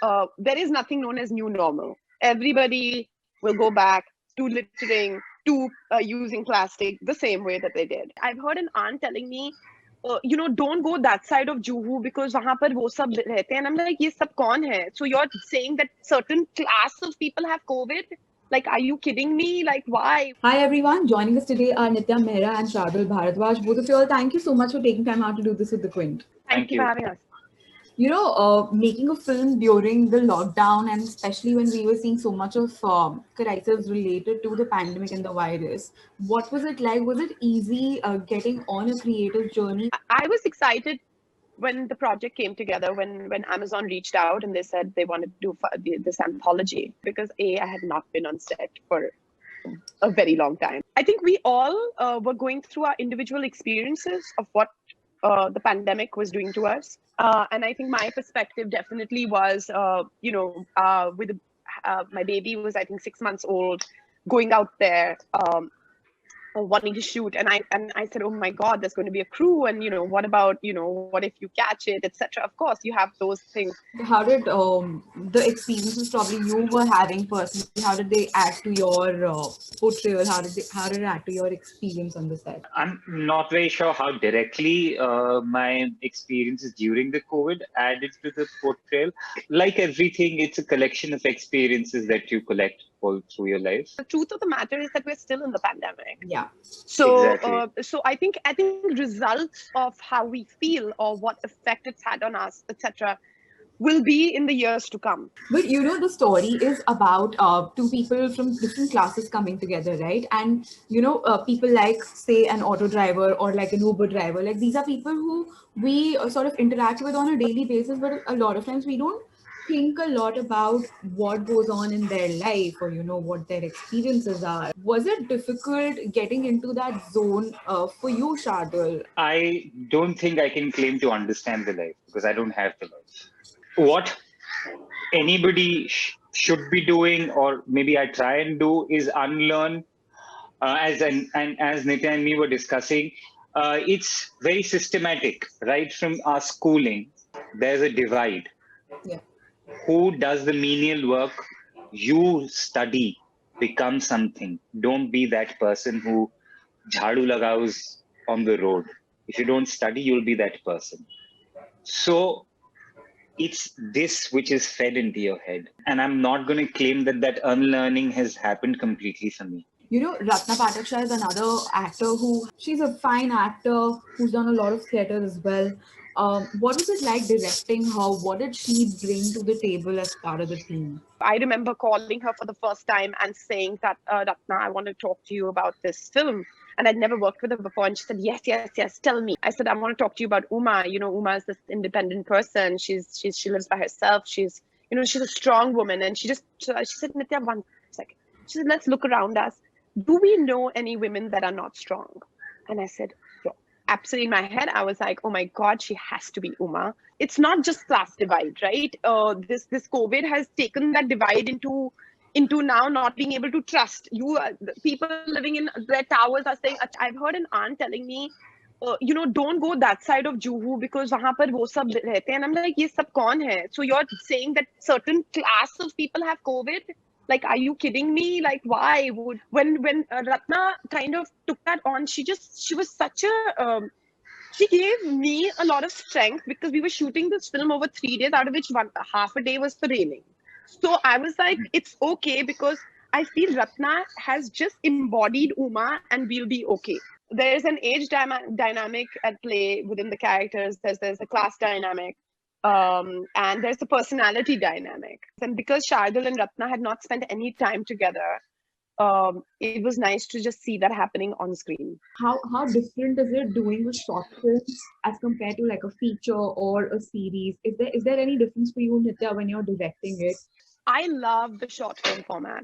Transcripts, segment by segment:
there is nothing known as new normal. Everybody will go back to littering, to using plastic the same way that they did. I've heard an aunt telling me, don't go that side of Juhu because वहाँ पर वो सब रहते हैं. And I'm like, ये सब कौन है? So you're saying that certain class of people have COVID? Like, are you kidding me? Like, why? Hi everyone, joining us today are Nitya Mehra and Shardul Bharadwaj. Both of you all, thank you so much for taking time out to do this with the Quint. Thank you for having us. Making a film during the lockdown, and especially when we were seeing so much of crisis related to the pandemic and the virus, what was it like? Was it easy getting on a creative journey? I was excited when the project came together, when Amazon reached out and they said they wanted to do this anthology, because I had not been on set for a very long time. I think we all were going through our individual experiences of what the pandemic was doing to us. And I think my perspective definitely was, with my baby was, I think, 6 months old, going out there, wanting to shoot, and I said, oh my god, there's going to be a crew, and what about, what if you catch it, etc. Of course you have those things. How did the experiences probably you were having personally, how did they add to your portrayal? How did it add to your experience on the set? I'm not very sure how directly my experiences during the COVID added to the portrayal. Like everything, it's a collection of experiences that you collect all through your life. The truth of the matter is that we're still in the pandemic. Yeah. So, Exactly. so I think results of how we feel or what effect it's had on us, etc., will be in the years to come. But the story is about two people from different classes coming together, right? And people like, say, an auto driver or like an Uber driver. Like, these are people who we sort of interact with on a daily basis, but a lot of times we don't think a lot about what goes on in their life, or what their experiences are. Was it difficult getting into that zone for you, Shardul? I don't think I can claim to understand the life because I don't have the life. What anybody should be doing, or maybe I try and do, is unlearn. As Nitya and me were discussing, it's very systematic. Right from our schooling, there's a divide. Yeah. Who does the menial work? You study, become something. Don't be that person who jhadu lagaus on the road. If you don't study, you'll be that person. So it's this which is fed into your head. And I'm not going to claim that unlearning has happened completely for me. Ratna Pathak Shah is another actor she's a fine actor who's done a lot of theatre as well. What was it like directing her? What did she bring to the table as part of the team? I remember calling her for the first time and saying that, Ratna, I want to talk to you about this film. And I'd never worked with her before. And she said, yes, tell me. I said, I want to talk to you about Uma. Uma is this independent person. She lives by herself. She's a strong woman. And she said, Nitya, 1 second. She said, let's look around us. Do we know any women that are not strong? And I said, absolutely. In my head, I was like, oh my God, she has to be Uma. It's not just class divide, right? This COVID has taken that divide into now not being able to trust. People living in their towers are saying, I've heard an aunt telling me, don't go that side of Juhu because वहाँ पर वो सब रहते हैं. And I'm like, ये सब कौन है? So you're saying that certain class of people have COVID? Like, are you kidding me? Like, why would when Ratna kind of took that on, she was such a she gave me a lot of strength, because we were shooting this film over 3 days, out of which half a day was for raining. So I was like, it's okay, because I feel Ratna has just embodied Uma, and we'll be okay. There's an age dynamic at play within the characters. There's a class dynamic. And there's a personality dynamic. And because Shardul and Ratna had not spent any time together, it was nice to just see that happening on screen. How different is it doing a short film as compared to like a feature or a series? Is there any difference for you, Nitya, when you're directing it? I love the short film format.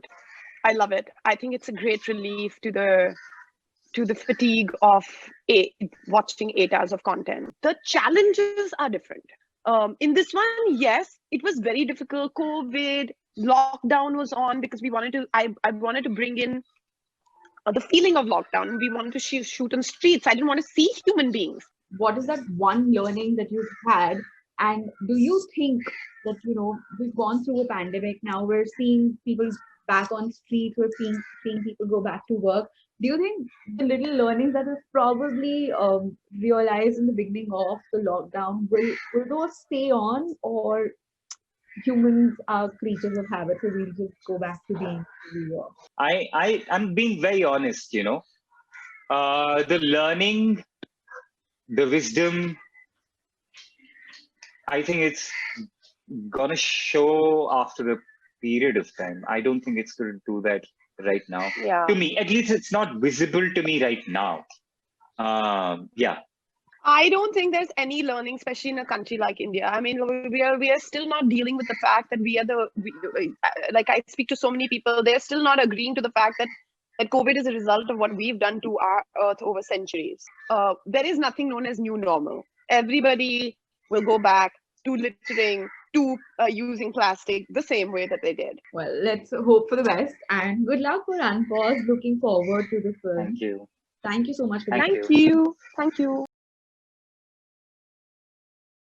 I love it. I think it's a great relief to the fatigue of watching 8 hours of content. The challenges are different. In this one, yes, it was very difficult. COVID, lockdown was on, because I wanted to bring in the feeling of lockdown. We wanted to shoot on streets. I didn't want to see human beings. What is that one learning that you've had And do you think that, we've gone through a pandemic, now we're seeing people back on streets, we're seeing people go back to work. Do you think the little learnings that we've probably realized in the beginning of the lockdown, will those stay on, or humans are creatures of habit, so we'll just go back to being who we were? I'm being very honest, the learning, the wisdom, I think it's gonna show after a period of time. I don't think it's going to do that right now. Yeah. To me, at least it's not visible to me right now. Yeah. I don't think there's any learning, especially in a country like India. I mean, we are still not dealing with the fact that like I speak to so many people, they're still not agreeing to the fact that COVID is a result of what we've done to our earth over centuries. There is nothing known as new normal. Everybody will go back to littering, to using plastic the same way that they did. Well, let's hope for the best, and good luck for Unpause. Looking forward to the film. Thank you. Thank you so much for Thank being you. Thank you.